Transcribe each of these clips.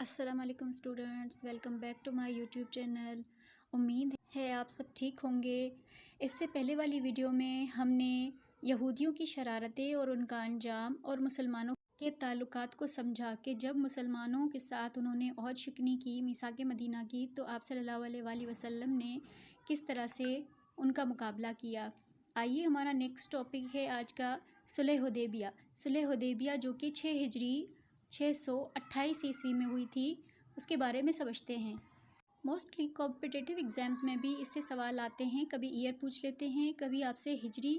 السلام علیکم students, welcome back to my YouTube channel. امید ہے آپ سب ٹھیک ہوں گے۔ اس سے پہلے والی ویڈیو میں ہم نے یہودیوں کی شرارتیں اور ان کا انجام اور مسلمانوں کے تعلقات کو سمجھا کہ جب مسلمانوں کے ساتھ انہوں نے عہد شکنی کی، میثاق مدینہ کی، تو آپ صلی اللہ علیہ وآلہ وسلم نے کس طرح سے ان کا مقابلہ کیا۔ آئیے ہمارا نیکسٹ ٹاپک ہے آج کا صلح حدیبیہ۔ صلح حدیبیہ جو کہ 6 ہجری 628 عیسوی میں ہوئی تھی، اس کے بارے میں سمجھتے ہیں۔ موسٹلی کمپٹیٹیو ایگزامز میں بھی اس سے سوال آتے ہیں، کبھی ایئر پوچھ لیتے ہیں، کبھی آپ سے ہجری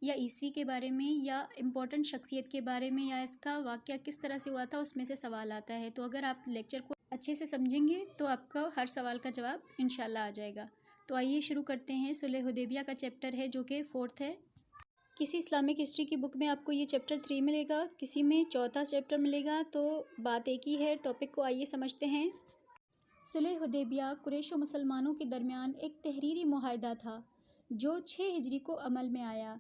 یا عیسوی کے بارے میں یا امپورٹنٹ شخصیت کے بارے میں یا اس کا واقعہ کس طرح سے ہوا تھا اس میں سے سوال آتا ہے۔ تو اگر آپ لیکچر کو اچھے سے سمجھیں گے تو آپ کا ہر سوال کا جواب انشاءاللہ آ جائے گا۔ تو آئیے شروع کرتے ہیں۔ صلح حدیبیہ کا چیپٹر ہے جو کہ 4 ہے۔ کسی اسلامک ہسٹری کی بک میں آپ کو یہ چیپٹر 3 ملے گا، کسی میں 4 چیپٹر ملے گا، تو بات ایک ہی ہے۔ ٹاپک کو آئیے سمجھتے ہیں۔ صلح حدیبیہ قریش و مسلمانوں کے درمیان ایک تحریری معاہدہ تھا جو 6 ہجری کو عمل میں آیا۔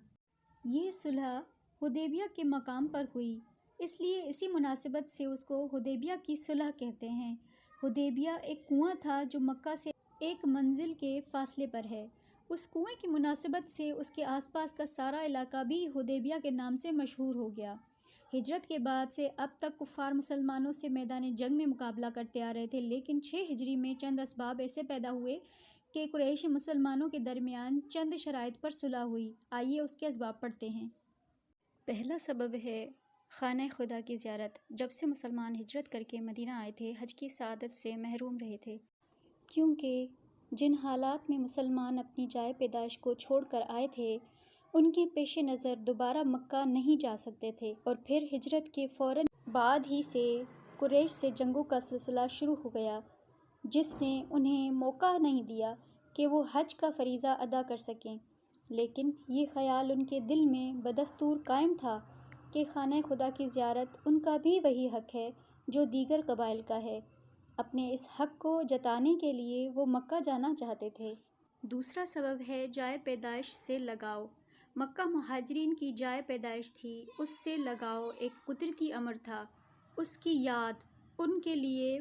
یہ صلح حدیبیہ کے مقام پر ہوئی، اس لیے اسی مناسبت سے اس کو حدیبیہ کی صلح کہتے ہیں۔ حدیبیہ ایک کنواں تھا جو مکہ سے ایک منزل کے فاصلے پر ہے۔ اس کنویں کی مناسبت سے اس کے آس پاس کا سارا علاقہ بھی حدیبیہ کے نام سے مشہور ہو گیا۔ ہجرت کے بعد سے اب تک کفار مسلمانوں سے میدان جنگ میں مقابلہ کرتے آ رہے تھے، لیکن 6 ہجری میں چند اسباب ایسے پیدا ہوئے کہ قریش مسلمانوں کے درمیان چند شرائط پر صلح ہوئی۔ آئیے اس کے اسباب پڑھتے ہیں۔ پہلا سبب ہے خانہ خدا کی زیارت۔ جب سے مسلمان ہجرت کر کے مدینہ آئے تھے، حج کی سعادت سے محروم رہے تھے، کیونکہ جن حالات میں مسلمان اپنی جائے پیدائش کو چھوڑ کر آئے تھے ان کے پیش نظر دوبارہ مکہ نہیں جا سکتے تھے، اور پھر ہجرت کے فوراً بعد ہی سے قریش سے جنگوں کا سلسلہ شروع ہو گیا، جس نے انہیں موقع نہیں دیا کہ وہ حج کا فریضہ ادا کر سکیں۔ لیکن یہ خیال ان کے دل میں بدستور قائم تھا کہ خانہ خدا کی زیارت ان کا بھی وہی حق ہے جو دیگر قبائل کا ہے۔ اپنے اس حق کو جتانے کے لیے وہ مکہ جانا چاہتے تھے۔ دوسرا سبب ہے جائے پیدائش سے لگاؤ۔ مکہ مہاجرین کی جائے پیدائش تھی، اس سے لگاؤ ایک قدرتی امر تھا۔ اس کی یاد ان کے لیے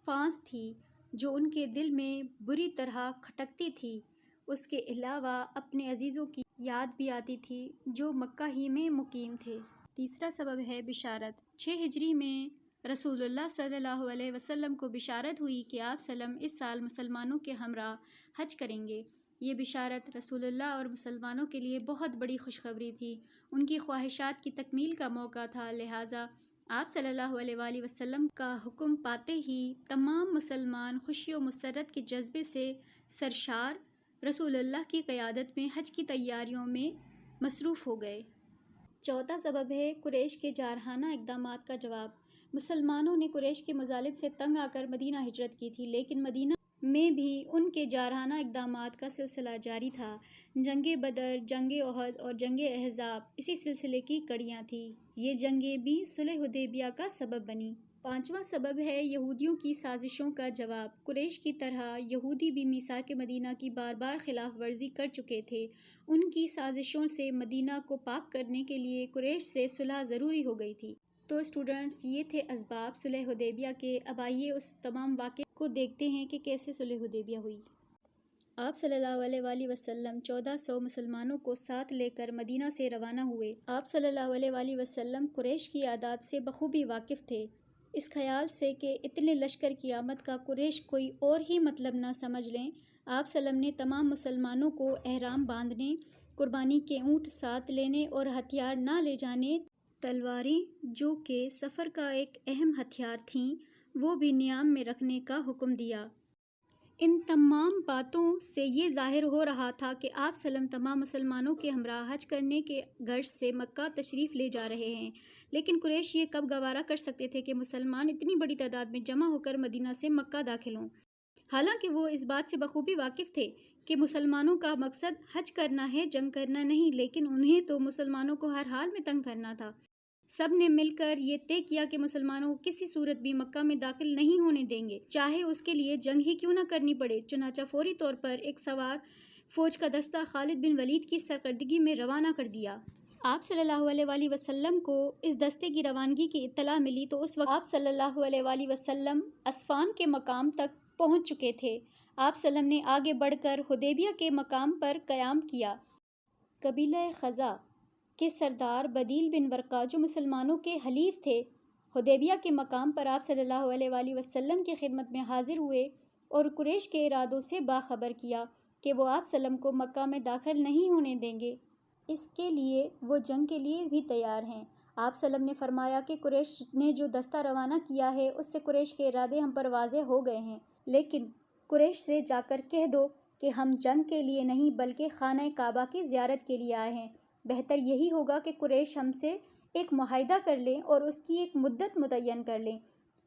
فانس تھی جو ان کے دل میں بری طرح کھٹکتی تھی۔ اس کے علاوہ اپنے عزیزوں کی یاد بھی آتی تھی جو مکہ ہی میں مقیم تھے۔ تیسرا سبب ہے بشارت۔ 6 ہجری میں رسول اللہ صلی اللہ علیہ وسلم کو بشارت ہوئی کہ آپ سلم اس سال مسلمانوں کے ہمراہ حج کریں گے۔ یہ بشارت رسول اللہ اور مسلمانوں کے لیے بہت بڑی خوشخبری تھی، ان کی خواہشات کی تکمیل کا موقع تھا، لہٰذا آپ صلی اللہ علیہ وآلہ وسلم کا حکم پاتے ہی تمام مسلمان خوشی و مسرت کے جذبے سے سرشار رسول اللہ کی قیادت میں حج کی تیاریوں میں مصروف ہو گئے۔ چوتھا سبب ہے قریش کے جارحانہ اقدامات کا جواب۔ مسلمانوں نے قریش کے مظالم سے تنگ آ کر مدینہ ہجرت کی تھی، لیکن مدینہ میں بھی ان کے جارحانہ اقدامات کا سلسلہ جاری تھا۔ جنگ بدر، جنگ احد اور جنگ احزاب اسی سلسلے کی کڑیاں تھیں۔ یہ جنگیں بھی صلح حدیبیہ کا سبب بنیں۔ پانچواں سبب ہے یہودیوں کی سازشوں کا جواب۔ قریش کی طرح یہودی بھی میثاق مدینہ کی بار بار خلاف ورزی کر چکے تھے۔ ان کی سازشوں سے مدینہ کو پاک کرنے کے لیے قریش سے صلح ضروری ہو گئی تھی۔ تو اسٹوڈنٹس، یہ تھے اسباب صلح حدیبیہ کے۔ اب آئیے اس تمام واقعے کو دیکھتے ہیں کہ کیسے صلح حدیبیہ ہوئی۔ آپ صلی اللہ علیہ وآلہ وسلم 1400 مسلمانوں کو ساتھ لے کر مدینہ سے روانہ ہوئے۔ آپ صلی اللہ علیہ وآلہ وسلم قریش کی عادات سے بخوبی واقف تھے۔ اس خیال سے کہ اتنے لشکر کی آمد کا قریش کوئی اور ہی مطلب نہ سمجھ لیں، آپ سلم نے تمام مسلمانوں کو احرام باندھنے، قربانی کے اونٹ ساتھ لینے اور ہتھیار نہ لے جانے، تلواریں جو کہ سفر کا ایک اہم ہتھیار تھیں وہ بھی نیام میں رکھنے کا حکم دیا۔ ان تمام باتوں سے یہ ظاہر ہو رہا تھا کہ آپ سلم تمام مسلمانوں کے ہمراہ حج کرنے کے غرض سے مکہ تشریف لے جا رہے ہیں، لیکن قریش یہ کب گوارا کر سکتے تھے کہ مسلمان اتنی بڑی تعداد میں جمع ہو کر مدینہ سے مکہ داخل ہوں۔ حالانکہ وہ اس بات سے بخوبی واقف تھے کہ مسلمانوں کا مقصد حج کرنا ہے، جنگ کرنا نہیں، لیکن انہیں تو مسلمانوں کو ہر حال میں تنگ کرنا تھا۔ سب نے مل کر یہ طے کیا کہ مسلمانوں کو کسی صورت بھی مکہ میں داخل نہیں ہونے دیں گے، چاہے اس کے لیے جنگ ہی کیوں نہ کرنی پڑے۔ چنانچہ فوری طور پر ایک سوار فوج کا دستہ خالد بن ولید کی سرکردگی میں روانہ کر دیا۔ آپ صلی اللہ علیہ وآلہ وسلم کو اس دستے کی روانگی کی اطلاع ملی تو اس وقت آپ صلی اللہ علیہ وآلہ وسلم اسفان کے مقام تک پہنچ چکے تھے۔ آپ صلی اللہ علیہ وسلم نے آگے بڑھ کر حدیبیہ کے مقام پر قیام کیا۔ قبیلہ خزا کے سردار بدیل بن ورقہ جو مسلمانوں کے حلیف تھے، حدیبیہ کے مقام پر آپ صلی اللہ علیہ وآلہ وسلم کی خدمت میں حاضر ہوئے اور قریش کے ارادوں سے باخبر کیا کہ وہ آپ صلی اللہ علیہ وسلم کو مکہ میں داخل نہیں ہونے دیں گے، اس کے لیے وہ جنگ کے لیے بھی تیار ہیں۔ آپ صلی اللہ علیہ وسلم نے فرمایا کہ قریش نے جو دستہ روانہ کیا ہے اس سے قریش کے ارادے ہم پر واضح ہو گئے ہیں، لیکن قریش سے جا کر کہہ دو کہ ہم جنگ کے لیے نہیں بلکہ خانہ کعبہ کی زیارت کے لیے آئے ہیں۔ بہتر یہی ہوگا کہ قریش ہم سے ایک معاہدہ کر لیں اور اس کی ایک مدت متعین کر لیں،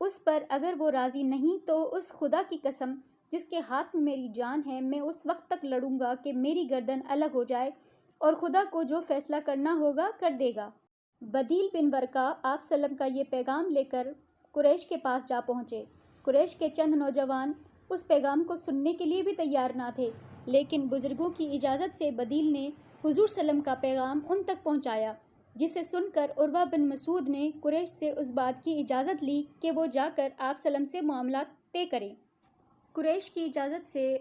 اس پر اگر وہ راضی نہیں تو اس خدا کی قسم جس کے ہاتھ میں میری جان ہے، میں اس وقت تک لڑوں گا کہ میری گردن الگ ہو جائے اور خدا کو جو فیصلہ کرنا ہوگا کر دے گا۔ بدیل بن ورقہ آپ صلی اللہ علیہ وسلم کا یہ پیغام لے کر قریش کے پاس جا پہنچے۔ قریش کے چند نوجوان اس پیغام کو سننے کے لیے بھی تیار نہ تھے، لیکن بزرگوں کی اجازت سے بدیل نے حضور صلی اللہ علیہ وسلم کا پیغام ان تک پہنچایا، جسے سن کر عروہ بن مسعود نے قریش سے اس بات کی اجازت لی کہ وہ جا کر آپ صلی اللہ علیہ وسلم سے معاملات طے کریں۔ قریش کی اجازت سے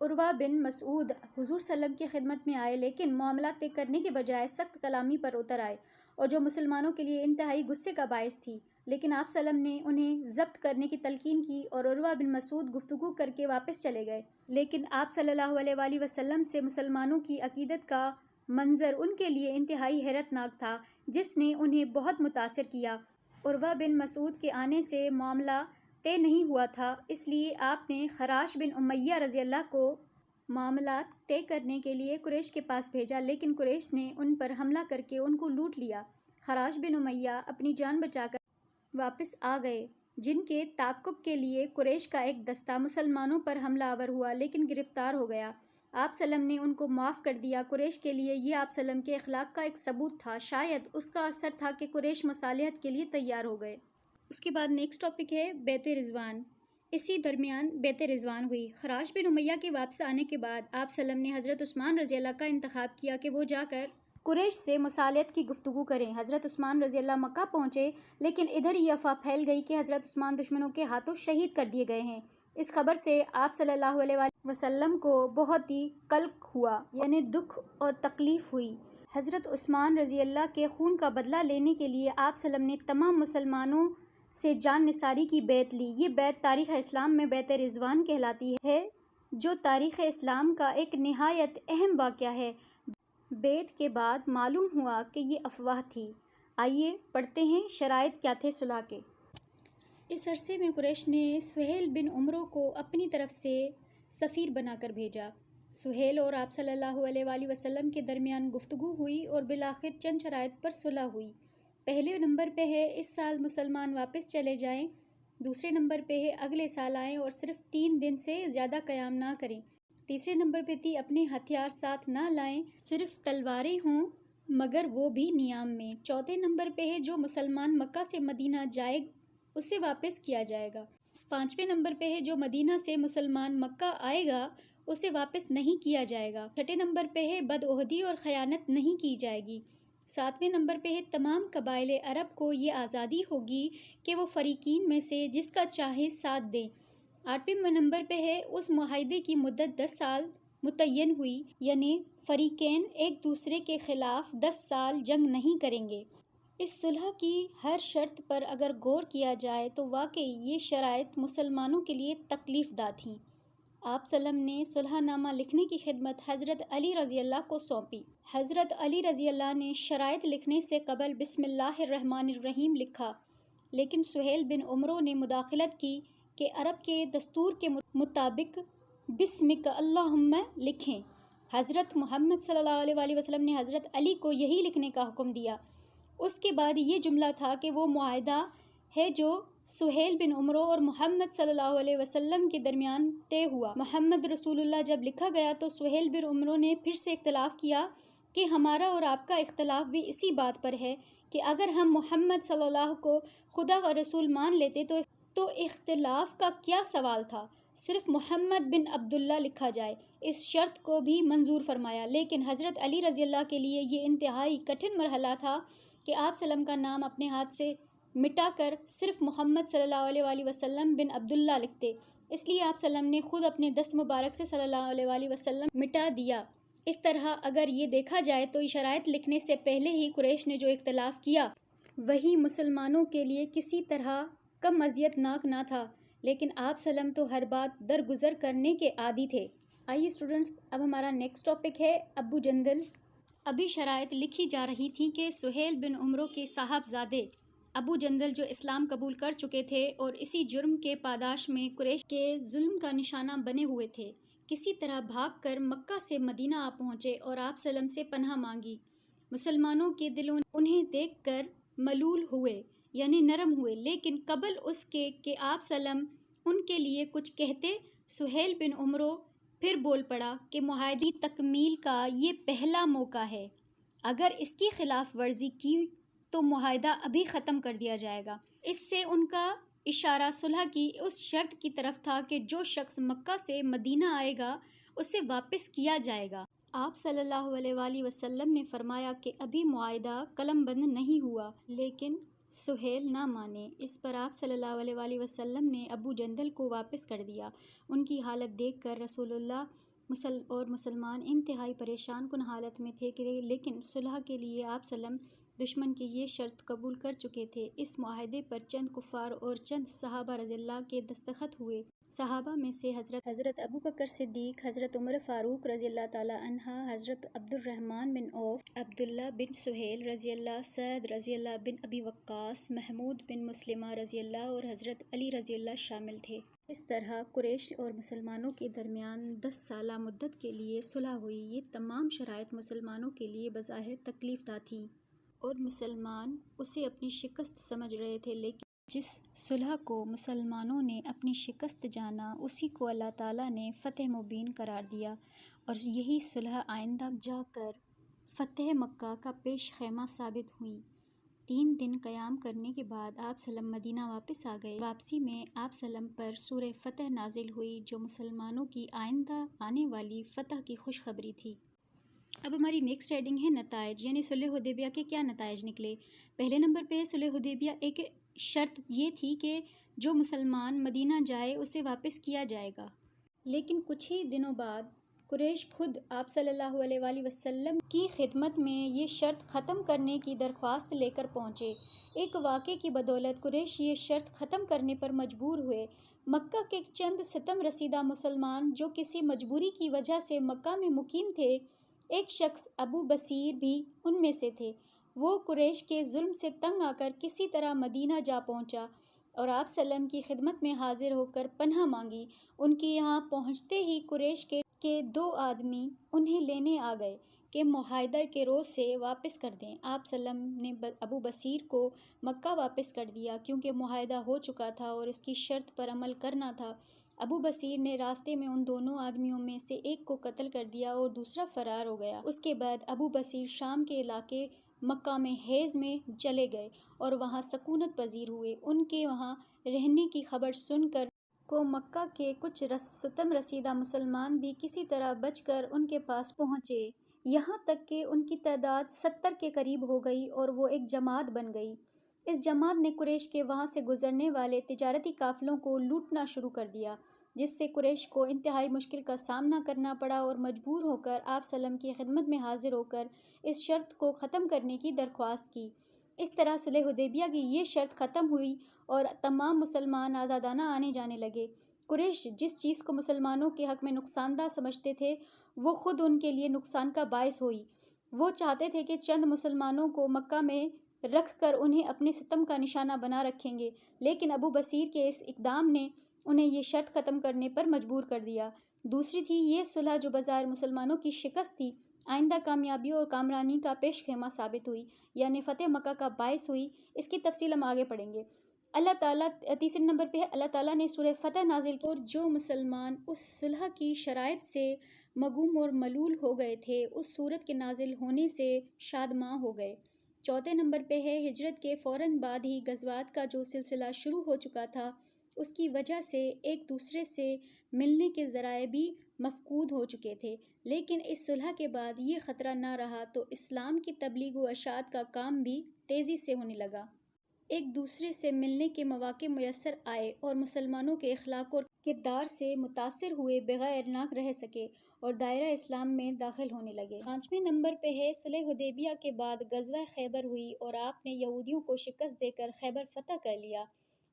عروہ بن مسعود حضور صلی اللہ علیہ وسلم کی خدمت میں آئے، لیکن معاملات طے کرنے کے بجائے سخت کلامی پر اتر آئے، اور جو مسلمانوں کے لیے انتہائی غصے کا باعث تھی۔ لیکن آپ صلی اللہ علیہ وسلم نے انہیں ضبط کرنے کی تلقین کی اور عروہ بن مسعود گفتگو کر کے واپس چلے گئے، لیکن آپ صلی اللہ علیہ وآلہ وسلم سے مسلمانوں کی عقیدت کا منظر ان کے لیے انتہائی حیرت ناک تھا، جس نے انہیں بہت متاثر کیا۔ عروہ بن مسعود کے آنے سے معاملہ طے نہیں ہوا تھا، اس لیے آپ نے خراش بن امیہ رضی اللہ کو معاملات طے کرنے کے لیے قریش کے پاس بھیجا، لیکن قریش نے ان پر حملہ کر کے ان کو لوٹ لیا۔ خراش بن امیہ اپنی جان بچا کر واپس آ گئے، جن کے تعاقب کے لیے قریش کا ایک دستہ مسلمانوں پر حملہ آور ہوا لیکن گرفتار ہو گیا۔ آپ صلی اللہ علیہ وسلم نے ان کو معاف کر دیا۔ قریش کے لیے یہ آپ صلی اللہ علیہ وسلم کے اخلاق کا ایک ثبوت تھا، شاید اس کا اثر تھا کہ قریش مصالحت کے لیے تیار ہو گئے۔ اس کے بعد نیکسٹ ٹاپک ہے بیعت رضوان۔ اسی درمیان بیعت رضوان ہوئی۔ خراش بن امیہ کے واپس آنے کے بعد آپ صلی اللہ علیہ وسلم نے حضرت عثمان رضی اللہ کا انتخاب کیا کہ وہ جا کر قریش سے مصالحت کی گفتگو کریں۔ حضرت عثمان رضی اللہ مکہ پہنچے، لیکن ادھر یہ افواہ پھیل گئی کہ حضرت عثمان دشمنوں کے ہاتھوں شہید کر دیے گئے ہیں۔ اس خبر سے آپ صلی اللہ علیہ وآلہ وسلم کو بہت ہی قلق ہوا، یعنی دکھ اور تکلیف ہوئی۔ حضرت عثمان رضی اللہ کے خون کا بدلہ لینے کے لیے آپ صلی اللہ علیہ وسلم نے تمام مسلمانوں سے جان نثاری کی بیعت لی۔ یہ بیعت تاریخ اسلام میں بیعت رضوان کہلاتی ہے، جو تاریخ اسلام کا ایک نہایت اہم واقعہ ہے۔ بیعت کے بعد معلوم ہوا کہ یہ افواہ تھی۔ آئیے پڑھتے ہیں شرائط کیا تھے صلح کے۔ اس عرصے میں قریش نے سہیل بن عمرو کو اپنی طرف سے سفیر بنا کر بھیجا۔ سہیل اور آپ صلی اللہ علیہ وآلہ وسلم کے درمیان گفتگو ہوئی اور بالآخر چند شرائط پر صلح ہوئی۔ پہلے نمبر پہ ہے اس سال مسلمان واپس چلے جائیں، دوسرے نمبر پہ ہے اگلے سال آئیں اور صرف 3 دن سے زیادہ قیام نہ کریں، تیسرے نمبر پہ تھی اپنے ہتھیار ساتھ نہ لائیں، صرف تلواریں ہوں مگر وہ بھی نیام میں، چوتھے نمبر پہ ہے جو مسلمان مکہ سے مدینہ جائے اسے واپس کیا جائے گا، پانچویں نمبر پہ ہے جو مدینہ سے مسلمان مکہ آئے گا اسے واپس نہیں کیا جائے گا، چھٹے نمبر پہ ہے بدعہدی اور خیانت نہیں کی جائے گی، ساتویں نمبر پہ ہے تمام قبائل عرب کو یہ آزادی ہوگی کہ وہ فریقین میں سے جس کا چاہیں ساتھ دیں، آٹھویں نمبر پہ ہے اس معاہدے کی مدت 10 سال متعین ہوئی، یعنی فریقین ایک دوسرے کے خلاف 10 سال جنگ نہیں کریں گے۔ اس صلح کی ہر شرط پر اگر غور کیا جائے تو واقعی یہ شرائط مسلمانوں کے لیے تکلیف دہ تھیں۔ آپ صلی اللہ علیہ وسلم نے صلح نامہ لکھنے کی خدمت حضرت علی رضی اللہ کو سونپی۔ حضرت علی رضی اللہ نے شرائط لکھنے سے قبل بسم اللہ الرحمن الرحیم لکھا، لیکن سہیل بن عمرو نے مداخلت کی کہ عرب کے دستور کے مطابق بسمک اللہم لکھیں۔ حضرت محمد صلی اللہ علیہ وآلہ وسلم نے حضرت علی کو یہی لکھنے کا حکم دیا۔ اس کے بعد یہ جملہ تھا کہ وہ معاہدہ ہے جو سہیل بن عمرو اور محمد صلی اللہ علیہ وسلم کے درمیان طے ہوا۔ محمد رسول اللہ جب لکھا گیا تو سہیل بن عمرو نے پھر سے اختلاف کیا کہ ہمارا اور آپ کا اختلاف بھی اسی بات پر ہے کہ اگر ہم محمد صلی اللہ کو خدا و رسول مان لیتے تو اختلاف کا کیا سوال تھا۔ صرف محمد بن عبداللہ لکھا جائے۔ اس شرط کو بھی منظور فرمایا، لیکن حضرت علی رضی اللہ کے لیے یہ انتہائی کٹھن مرحلہ تھا کہ آپ سلم کا نام اپنے ہاتھ سے مٹا کر صرف محمد صلی اللہ علیہ وآلہ وسلم بن عبداللہ لکھتے۔ اس لیے آپ سلم نے خود اپنے دست مبارک سے صلی اللہ علیہ وآلہ وسلم مٹا دیا۔ اس طرح اگر یہ دیکھا جائے تو شرائط لکھنے سے پہلے ہی قریش نے جو اختلاف کیا وہی مسلمانوں کے لیے کسی طرح کم اذیت ناک نہ تھا، لیکن آپ سلم تو ہر بات درگزر کرنے کے عادی تھے۔ آئیے اسٹوڈنٹس، اب ہمارا نیکسٹ ٹاپک ہے ابو جندل۔ ابھی شرائط لکھی جا رہی تھیں کہ سہیل بن عمرو کے صاحبزادے ابو جندل جو اسلام قبول کر چکے تھے اور اسی جرم کے پاداش میں قریش کے ظلم کا نشانہ بنے ہوئے تھے، کسی طرح بھاگ کر مکہ سے مدینہ آ پہنچے اور آپ سلم سے پناہ مانگی۔ مسلمانوں کے دلوں انہیں دیکھ کر ملول ہوئے، یعنی نرم ہوئے، لیکن قبل اس کے کہ آپ سلم ان کے لیے کچھ کہتے، سہیل بن عمرو پھر بول پڑا کہ معاہدے تکمیل کا یہ پہلا موقع ہے، اگر اس کی خلاف ورزی کی تو معاہدہ ابھی ختم کر دیا جائے گا۔ اس سے ان کا اشارہ صلح کی اس شرط کی طرف تھا کہ جو شخص مکہ سے مدینہ آئے گا اسے واپس کیا جائے گا۔ آپ صلی اللہ علیہ وآلہ وسلم نے فرمایا کہ ابھی معاہدہ قلم بند نہیں ہوا، لیکن سہیل نہ مانے۔ اس پر آپ صلی اللہ علیہ وآلہ وسلم نے ابو جندل کو واپس کر دیا۔ ان کی حالت دیکھ کر رسول اللہ اور مسلمان انتہائی پریشان کن حالت میں تھے، لیکن صلح کے لیے آپ سلم دشمن کی یہ شرط قبول کر چکے تھے۔ اس معاہدے پر چند کفار اور چند صحابہ رضی اللہ کے دستخط ہوئے۔ صحابہ میں سے حضرت ابوبکر صدیق، حضرت عمر فاروق رضی اللہ تعالی عنہ، حضرت عبد الرحمن بن عوف، عبداللہ بن سہیل رضی اللہ، سعد رضی اللہ بن ابی وقاص، محمود بن مسلمہ رضی اللہ اور حضرت علی رضی اللہ شامل تھے۔ اس طرح قریش اور مسلمانوں کے درمیان 10 سالہ مدت کے لیے صلح ہوئی۔ یہ تمام شرائط مسلمانوں کے لیے بظاہر تکلیف دہ تھیں اور مسلمان اسے اپنی شکست سمجھ رہے تھے، لیکن جس صلح کو مسلمانوں نے اپنی شکست جانا، اسی کو اللہ تعالیٰ نے فتح مبین قرار دیا، اور یہی صلح آئندہ جا کر فتح مکہ کا پیش خیمہ ثابت ہوئی۔ 3 دن قیام کرنے کے بعد آپ سلم مدینہ واپس آ گئے۔ واپسی میں آپ سلم پر سورہ فتح نازل ہوئی، جو مسلمانوں کی آئندہ آنے والی فتح کی خوشخبری تھی۔ اب ہماری نیکسٹ ہیڈنگ ہے نتائج، یعنی صلح حدیبیہ کے کیا نتائج نکلے۔ پہلے نمبر پہ صلح حدیبیہ ایک شرط یہ تھی کہ جو مسلمان مدینہ جائے اسے واپس کیا جائے گا، لیکن کچھ ہی دنوں بعد قریش خود آپ صلی اللہ علیہ وآلہ وسلم کی خدمت میں یہ شرط ختم کرنے کی درخواست لے کر پہنچے۔ ایک واقعے کی بدولت قریش یہ شرط ختم کرنے پر مجبور ہوئے۔ مکہ کے چند ستم رسیدہ مسلمان جو کسی مجبوری کی وجہ سے مکہ میں مقیم تھے، ایک شخص ابو بصیر بھی ان میں سے تھے، وہ قریش کے ظلم سے تنگ آ کر کسی طرح مدینہ جا پہنچا اور آپ سلم کی خدمت میں حاضر ہو کر پناہ مانگی۔ ان کے یہاں پہنچتے ہی قریش کے 2 آدمی انہیں لینے آ گئے کہ معاہدہ کے روز سے واپس کر دیں۔ آپ سلم نے ابو بصیر کو مکہ واپس کر دیا کیونکہ معاہدہ ہو چکا تھا اور اس کی شرط پر عمل کرنا تھا۔ ابو بصیر نے راستے میں ان دونوں آدمیوں میں سے ایک کو قتل کر دیا اور دوسرا فرار ہو گیا۔ اس کے بعد ابو بصیر شام کے علاقے مکہ میں حیض میں چلے گئے اور وہاں سکونت پذیر ہوئے۔ ان کے وہاں رہنے کی خبر سن کر کو مکہ کے کچھ ستم رسیدہ مسلمان بھی کسی طرح بچ کر ان کے پاس پہنچے، یہاں تک کہ ان کی تعداد 70 کے قریب ہو گئی اور وہ ایک جماعت بن گئی۔ اس جماعت نے قریش کے وہاں سے گزرنے والے تجارتی قافلوں کو لوٹنا شروع کر دیا، جس سے قریش کو انتہائی مشکل کا سامنا کرنا پڑا اور مجبور ہو کر آپ سلم کی خدمت میں حاضر ہو کر اس شرط کو ختم کرنے کی درخواست کی۔ اس طرح صلح حدیبیہ کی یہ شرط ختم ہوئی اور تمام مسلمان آزادانہ آنے جانے لگے۔ قریش جس چیز کو مسلمانوں کے حق میں نقصان دہ سمجھتے تھے، وہ خود ان کے لیے نقصان کا باعث ہوئی۔ وہ چاہتے تھے کہ چند مسلمانوں کو مکہ میں رکھ کر انہیں اپنے ستم کا نشانہ بنا رکھیں گے، لیکن ابو بصیر کے اس اقدام نے انہیں یہ شرط ختم کرنے پر مجبور کر دیا۔ دوسری تھی یہ صلح جو بظاہر مسلمانوں کی شکست تھی، آئندہ کامیابی اور کامرانی کا پیش خیمہ ثابت ہوئی، یعنی فتح مکہ کا باعث ہوئی۔ اس کی تفصیل ہم آگے پڑھیں گے۔ اللہ تعالیٰ تیسرے نمبر پہ ہے اللہ تعالیٰ نے سورہ فتح نازل کی اور جو مسلمان اس صلح کی شرائط سے مغموم اور ملول ہو گئے تھے، اس سورت کے نازل ہونے سے شادماں ہو گئے۔ چوتھے نمبر پہ ہے ہجرت کے فوراً بعد ہی غزوات کا جو سلسلہ شروع ہو چکا تھا، اس کی وجہ سے ایک دوسرے سے ملنے کے ذرائع بھی مفقود ہو چکے تھے، لیکن اس صلح کے بعد یہ خطرہ نہ رہا تو اسلام کی تبلیغ و اشاعت کا کام بھی تیزی سے ہونے لگا۔ ایک دوسرے سے ملنے کے مواقع میسر آئے اور مسلمانوں کے اخلاق اور کردار سے متاثر ہوئے بغیر نہ رہ سکے اور دائرہ اسلام میں داخل ہونے لگے۔ 5ویں نمبر پہ ہے صلح حدیبیہ کے بعد غزوہ خیبر ہوئی اور آپ نے یہودیوں کو شکست دے کر خیبر فتح کر لیا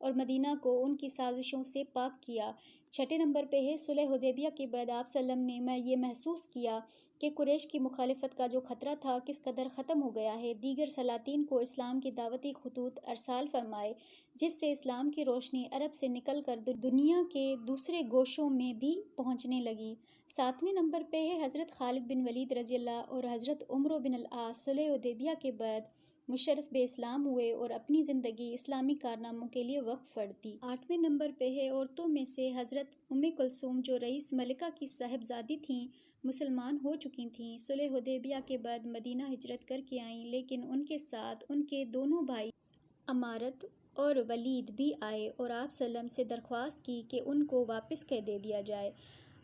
اور مدینہ کو ان کی سازشوں سے پاک کیا۔ 6 نمبر پہ ہے صلح حدیبیہ کے بعد آپ صلی اللہ علیہ وسلم نے یہ محسوس کیا کہ قریش کی مخالفت کا جو خطرہ تھا کس قدر ختم ہو گیا ہے۔ دیگر سلاطین کو اسلام کی دعوتی خطوط ارسال فرمائے، جس سے اسلام کی روشنی عرب سے نکل کر دنیا کے دوسرے گوشوں میں بھی پہنچنے لگی۔ 7ویں نمبر پہ ہے حضرت خالد بن ولید رضی اللہ اور حضرت عمرو بن العاص صلح حدیبیہ کے بعد مشرف بے اسلام ہوئے اور اپنی زندگی اسلامی کارناموں کے لیے وقف کر دی۔ 8ویں نمبر پہ ہے عورتوں میں سے حضرت کلثوم جو رئیس ملکہ کی صاحبزادی تھیں، مسلمان ہو چکی تھیں، صلح حدیبیہ کے بعد مدینہ ہجرت کر کے آئیں، لیکن ان کے ساتھ ان کے دونوں بھائی امارت اور ولید بھی آئے اور آپ صلی اللہ علیہ وسلم سے درخواست کی کہ ان کو واپس دے دیا جائے۔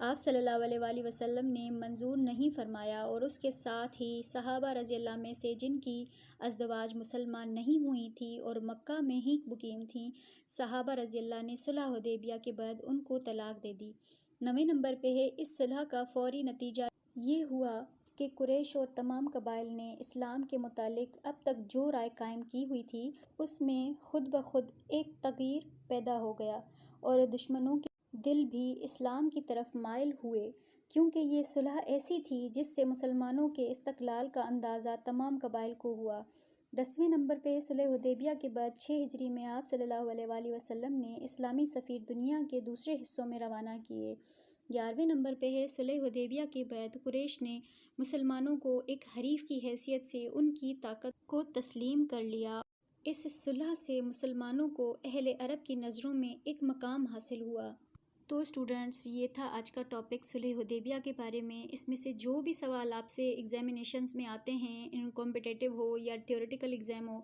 آپ صلی اللہ علیہ وآلہ وسلم نے منظور نہیں فرمایا اور اس کے ساتھ ہی صحابہ رضی اللہ میں سے جن کی ازدواج مسلمان نہیں ہوئی تھی اور مکہ میں ہی مقیم تھیں، صحابہ رضی اللہ نے صلح حدیبیہ کے بعد ان کو طلاق دے دی۔ 9ویں نمبر پہ ہے اس صلح کا فوری نتیجہ یہ ہوا کہ قریش اور تمام قبائل نے اسلام کے متعلق اب تک جو رائے قائم کی ہوئی تھی اس میں خود بخود ایک تغیر پیدا ہو گیا اور دشمنوں کے دل بھی اسلام کی طرف مائل ہوئے، کیونکہ یہ صلح ایسی تھی جس سے مسلمانوں کے استقلال کا اندازہ تمام قبائل کو ہوا۔ 10ویں نمبر پہ صلح حدیبیہ کے بعد 6 ہجری میں آپ صلی اللہ علیہ وآلہ وسلم نے اسلامی سفیر دنیا کے دوسرے حصوں میں روانہ کیے۔ 11ویں نمبر پہ ہے صلح حدیبیہ کے بعد قریش نے مسلمانوں کو ایک حریف کی حیثیت سے ان کی طاقت کو تسلیم کر لیا۔ اس صلح سے مسلمانوں کو اہل عرب کی نظروں میں ایک مقام حاصل ہوا۔ تو اسٹوڈنٹس، یہ تھا آج کا ٹاپک صلح حدیبیہ کے بارے میں۔ اس میں سے جو بھی سوال آپ سے ایگزامینیشنز میں آتے ہیں، ان کمپٹیٹیو ہو یا تھیوریٹیکل ایگزام ہو،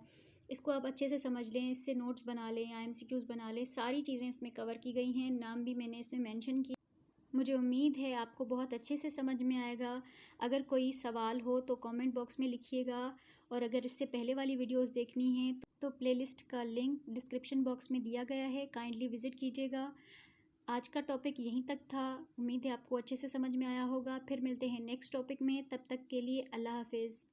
اس کو آپ اچھے سے سمجھ لیں، اس سے نوٹس بنا لیں یا MCQs بنا لیں۔ ساری چیزیں اس میں کور کی گئی ہیں، نام بھی میں نے اس میں مینشن کی۔ مجھے امید ہے آپ کو بہت اچھے سے سمجھ میں آئے گا۔ اگر کوئی سوال ہو تو کامنٹ باکس میں لکھیے گا، اور اگر اس سے پہلے والی ویڈیوز دیکھنی ہیں تو پلے لسٹ کا لنک ڈسکرپشن باکس میں دیا گیا ہے، کائنڈلی وزٹ کیجیے گا۔ آج کا ٹاپک یہیں تک تھا، امید ہے آپ کو اچھے سے سمجھ میں آیا ہوگا۔ پھر ملتے ہیں نیکسٹ ٹاپک میں، تب تک کے لیے اللہ حافظ۔